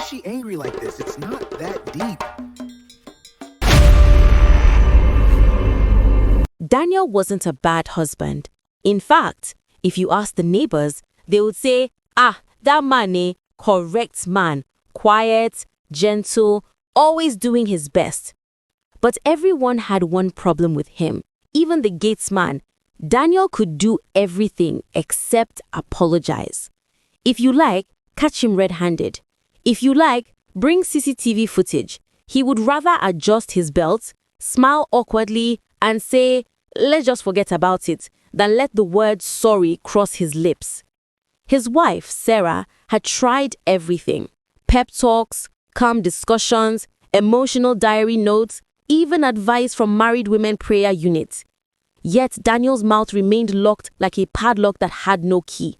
is she angry like this? It's not that deep. Daniel wasn't a bad husband. In fact, if you ask the neighbors, they would say, that man, correct man, quiet, gentle, always doing his best. But everyone had one problem with him, even the gatesman. Daniel could do everything except apologize. If you like, catch him red-handed. If you like, bring CCTV footage. He would rather adjust his belt, smile awkwardly, and say, let's just forget about it, than let the word sorry cross his lips. His wife, Sarah, had tried everything. Pep talks, calm discussions, emotional diary notes, even advice from married women prayer units. Yet Daniel's mouth remained locked like a padlock that had no key.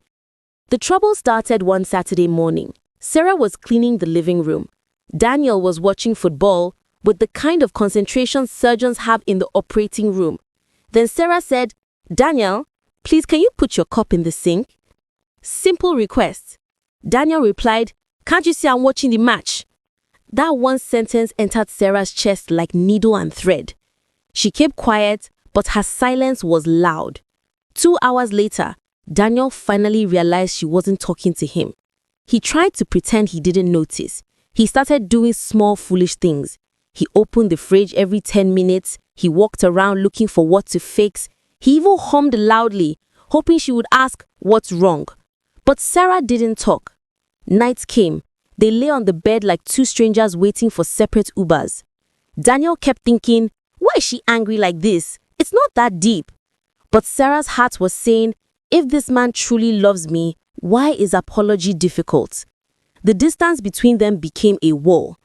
The trouble started one Saturday morning. Sarah was cleaning the living room. Daniel was watching football with the kind of concentration surgeons have in the operating room. Then Sarah said, Daniel, please can you put your cup in the sink? Simple request. Daniel replied, can't you see I'm watching the match? That one sentence entered Sarah's chest like needle and thread. She kept quiet, but her silence was loud. 2 hours later, Daniel finally realized she wasn't talking to him. He tried to pretend he didn't notice. He started doing small foolish things. He opened the fridge every 10 minutes. He walked around looking for what to fix. He even hummed loudly, hoping she would ask, what's wrong? But Sarah didn't talk. Night came. They lay on the bed like two strangers waiting for separate Ubers. Daniel kept thinking, why is she angry like this? It's not that deep. But Sarah's heart was saying, if this man truly loves me, why is apology difficult? The distance between them became a wall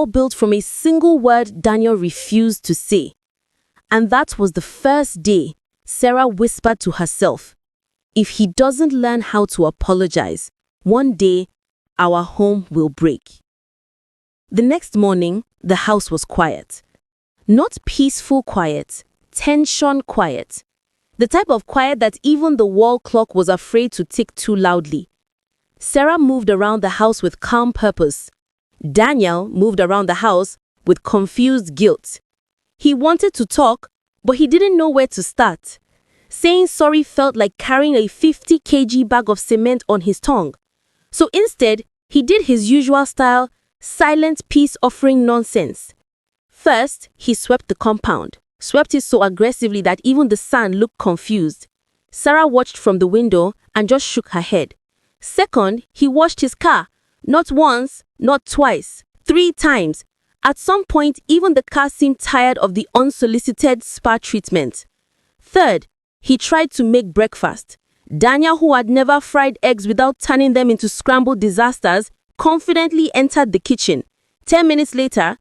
built from a single word Daniel refused to say. And that was the first day Sarah whispered to herself, if he doesn't learn how to apologize, one day our home will break. The next morning, the house was quiet. Not peaceful quiet, tension quiet. The type of quiet that even the wall clock was afraid to tick too loudly. Sarah moved around the house with calm purpose. Daniel moved around the house with confused guilt. He wanted to talk, but he didn't know where to start. Saying sorry felt like carrying a 50 kg bag of cement on his tongue. So instead, he did his usual style, silent peace offering nonsense. First, he swept the compound. Swept it so aggressively that even the sun looked confused. Sarah watched from the window and just shook her head. Second, he washed his car. Not once, not twice, 3 times. At some point, even the car seemed tired of the unsolicited spa treatment. Third, he tried to make breakfast. Daniel, who had never fried eggs without turning them into scrambled disasters, confidently entered the kitchen. 10 minutes later,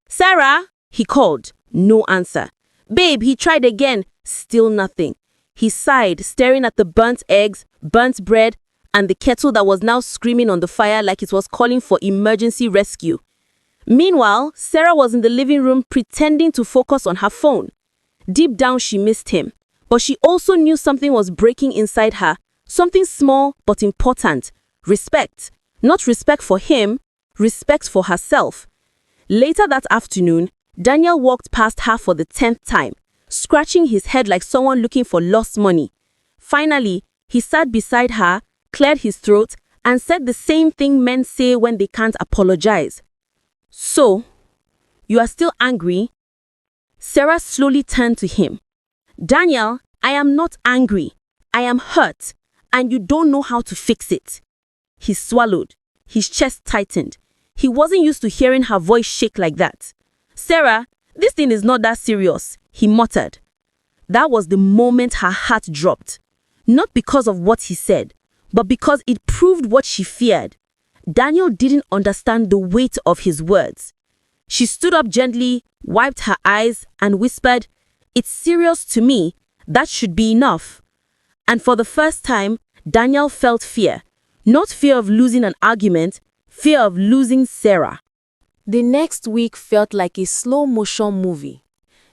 Sarah, he called. No answer. Babe, he tried again. Still nothing. He sighed, staring at the burnt eggs, burnt bread, and the kettle that was now screaming on the fire like it was calling for emergency rescue. Meanwhile, Sarah was in the living room pretending to focus on her phone. Deep down, she missed him. But she also knew something was breaking inside her. Something small but important. Respect. Not respect for him, respect for herself. Later that afternoon, Daniel walked past her for the 10th time, scratching his head like someone looking for lost money. Finally, he sat beside her, cleared his throat, and said the same thing men say when they can't apologize. So, you are still angry? Sarah slowly turned to him. Daniel, I am not angry. I am hurt, and you don't know how to fix it. He swallowed. His chest tightened. He wasn't used to hearing her voice shake like that. Sarah, this thing is not that serious, he muttered. That was the moment her heart dropped. Not because of what he said, but because it proved what she feared. Daniel didn't understand the weight of his words. She stood up gently, wiped her eyes, and whispered, it's serious to me. That should be enough. And for the first time, Daniel felt fear. Not fear of losing an argument, fear of losing Sarah. The next week felt like a slow-motion movie.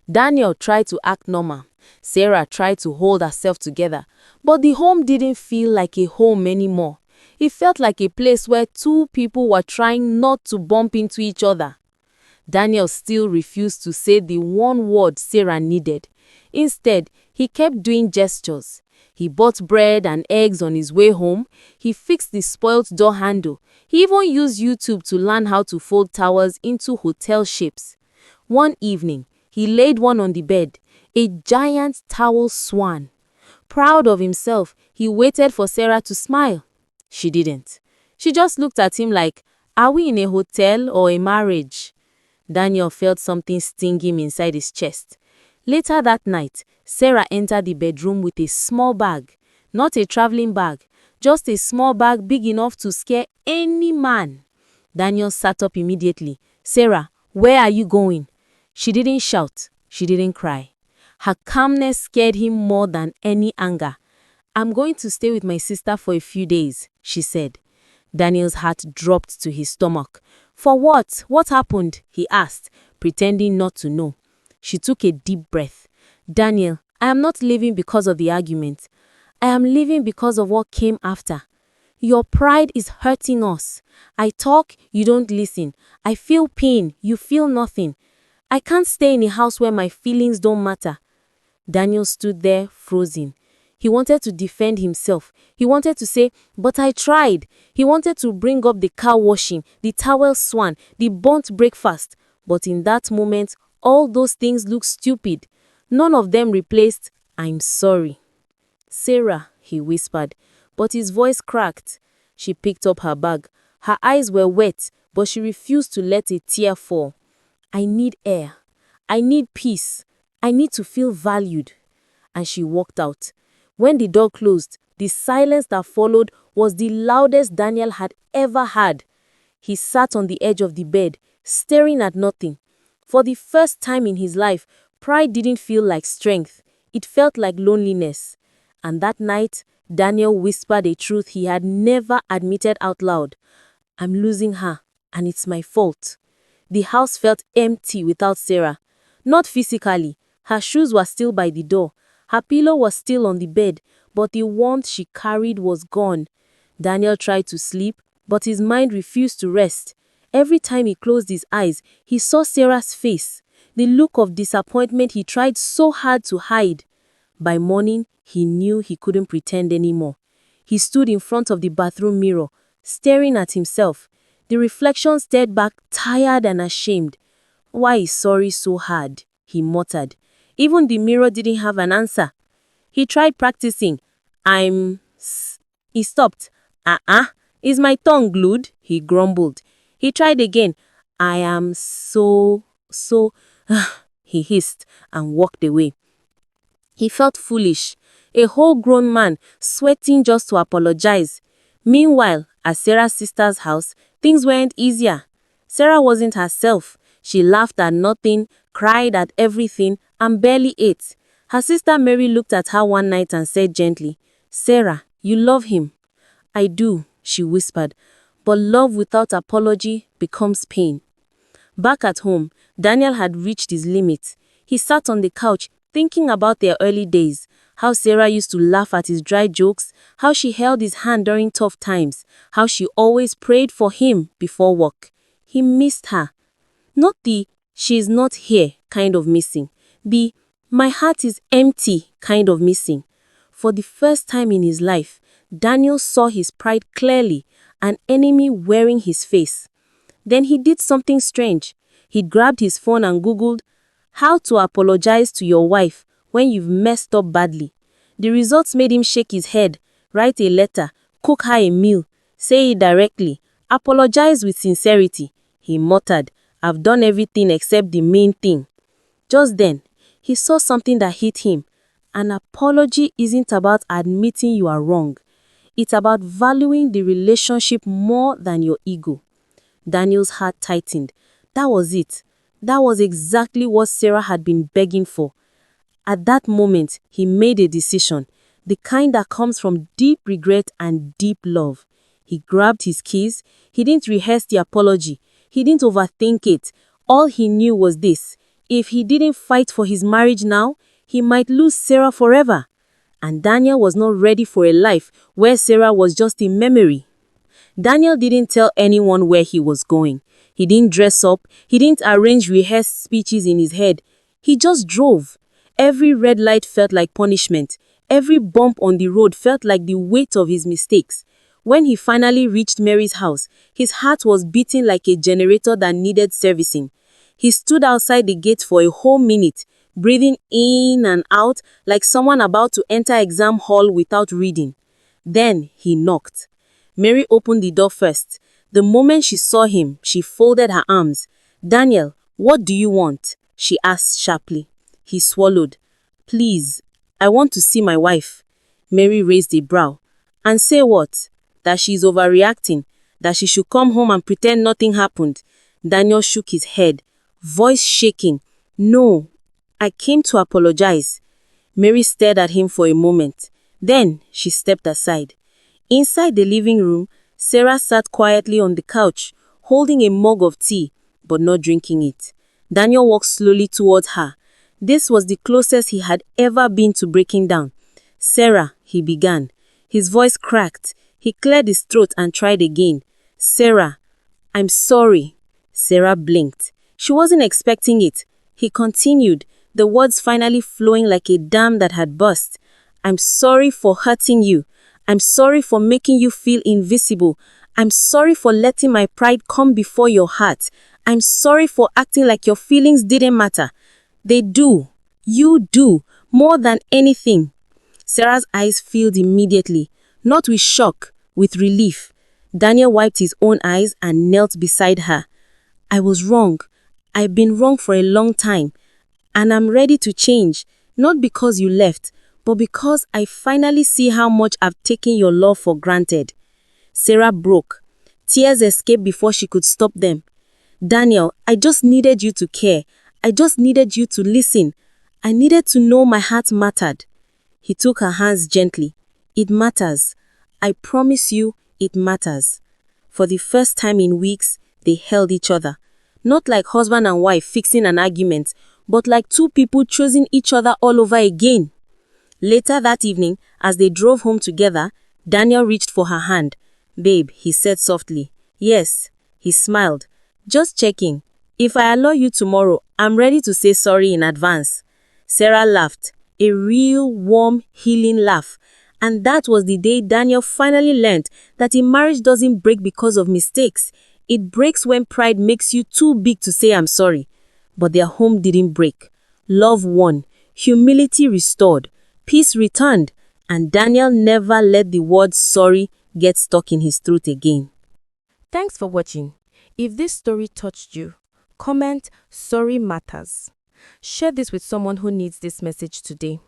Daniel tried to act normal. Sarah tried to hold herself together. But the home didn't feel like a home anymore. It felt like a place where two people were trying not to bump into each other. Daniel still refused to say the one word Sarah needed. Instead, he kept doing gestures. He bought bread and eggs on his way home. He fixed the spoilt door handle. He even used YouTube to learn how to fold towels into hotel shapes. One evening, he laid one on the bed, a giant towel swan. Proud of himself, he waited for Sarah to smile. She didn't. She just looked at him like, "Are we in a hotel or a marriage?" Daniel felt something sting him inside his chest. Later that night, Sarah entered the bedroom with a small bag. Not a traveling bag, just a small bag big enough to scare any man. Daniel sat up immediately. "Sarah, where are you going?" She didn't shout. She didn't cry. Her calmness scared him more than any anger. "I'm going to stay with my sister for a few days," she said. Daniel's heart dropped to his stomach. "For what? What happened?" he asked, pretending not to know. She took a deep breath. "Daniel, I am not leaving because of the argument. I am leaving because of what came after. Your pride is hurting us. I talk, you don't listen. I feel pain, you feel nothing. I can't stay in a house where my feelings don't matter." Daniel stood there, frozen. He wanted to defend himself. He wanted to say, "But I tried." He wanted to bring up the car washing, the towel swan, the burnt breakfast. But in that moment, all those things looked stupid. None of them replaced, "I'm sorry." "Sarah," he whispered, but his voice cracked. She picked up her bag. Her eyes were wet, but she refused to let a tear fall. "I need air. I need peace. I need to feel valued." And she walked out. When the door closed, the silence that followed was the loudest Daniel had ever had. He sat on the edge of the bed, staring at nothing. For the first time in his life, pride didn't feel like strength. It felt like loneliness. And that night, Daniel whispered a truth he had never admitted out loud. "I'm losing her, and it's my fault." The house felt empty without Sarah. Not physically. Her shoes were still by the door. Her pillow was still on the bed, but the warmth she carried was gone. Daniel tried to sleep, but his mind refused to rest. Every time he closed his eyes, he saw Sarah's face, the look of disappointment he tried so hard to hide. By morning, he knew he couldn't pretend anymore. He stood in front of the bathroom mirror, staring at himself. The reflection stared back, tired and ashamed. "Why is sorry so hard?" he muttered. Even the mirror didn't have an answer. He tried practicing. He stopped. Is my tongue glued?" he grumbled. He tried again. "I am so, he hissed and walked away. He felt foolish, a whole-grown man sweating just to apologize. Meanwhile, at Sarah's sister's house, things weren't easier. Sarah wasn't herself. She laughed at nothing, cried at everything, and barely ate. Her sister Mary looked at her one night and said gently, "Sarah, you love him." "I do," she whispered, "but love without apology becomes pain." Back at home, Daniel had reached his limit. He sat on the couch, thinking about their early days, how Sarah used to laugh at his dry jokes, how she held his hand during tough times, how she always prayed for him before work. He missed her. Not the "she's not here" kind of missing. The "my heart is empty" kind of missing. For the first time in his life, Daniel saw his pride clearly, an enemy wearing his face. Then he did something strange. He grabbed his phone and Googled, "How to apologize to your wife when you've messed up badly." The results made him shake his head, write a letter, cook her a meal, say it directly, apologize with sincerity. He muttered, "I've done everything except the main thing." Just then, he saw something that hit him. An apology isn't about admitting you are wrong. It's about valuing the relationship more than your ego. Daniel's heart tightened. That was it. That was exactly what Sarah had been begging for. At that moment, he made a decision, the kind that comes from deep regret and deep love. He grabbed his keys. He didn't rehearse the apology. He didn't overthink it. All he knew was this: if he didn't fight for his marriage now, he might lose Sarah forever. And Daniel was not ready for a life where Sarah was just a memory. Daniel didn't tell anyone where he was going. He didn't dress up. He didn't arrange rehearsed speeches in his head. He just drove. Every red light felt like punishment. Every bump on the road felt like the weight of his mistakes. When he finally reached Mary's house, his heart was beating like a generator that needed servicing. He stood outside the gate for a whole minute, breathing in and out like someone about to enter exam hall without reading. Then he knocked. Mary opened the door first. The moment she saw him, she folded her arms. "Daniel, what do you want?" she asked sharply. He swallowed. "Please, I want to see my wife." Mary raised a brow. "And say what? That she's overreacting? That she should come home and pretend nothing happened?" Daniel shook his head, voice shaking. "No, I came to apologize." Mary stared at him for a moment. Then she stepped aside. Inside the living room, Sarah sat quietly on the couch, holding a mug of tea, but not drinking it. Daniel walked slowly towards her. This was the closest he had ever been to breaking down. "Sarah," he began. His voice cracked. He cleared his throat and tried again. "Sarah, I'm sorry." Sarah blinked. She wasn't expecting it. He continued, the words finally flowing like a dam that had burst. "I'm sorry for hurting you. I'm sorry for making you feel invisible. I'm sorry for letting my pride come before your heart. I'm sorry for acting like your feelings didn't matter. They do. You do. More than anything." Sarah's eyes filled immediately, not with shock, with relief. Daniel wiped his own eyes and knelt beside her. "I was wrong. I've been wrong for a long time. And I'm ready to change, not because you left, but because I finally see how much I've taken your love for granted." Sarah broke. Tears escaped before she could stop them. "Daniel, I just needed you to care. I just needed you to listen. I needed to know my heart mattered." He took her hands gently. "It matters. I promise you, it matters." For the first time in weeks, they held each other. Not like husband and wife fixing an argument, but like two people choosing each other all over again. Later that evening, as they drove home together, Daniel reached for her hand. "Babe," he said softly. "Yes." He smiled. "Just checking. If I allow you tomorrow, I'm ready to say sorry in advance." Sarah laughed, a real, warm, healing laugh. And that was the day Daniel finally learned that a marriage doesn't break because of mistakes. It breaks when pride makes you too big to say "I'm sorry." But their home didn't break. Love won, humility restored, peace returned, and Daniel never let the word sorry get stuck in his throat again. Thanks for watching. If this story touched you, comment "Sorry matters." Share this with someone who needs this message today.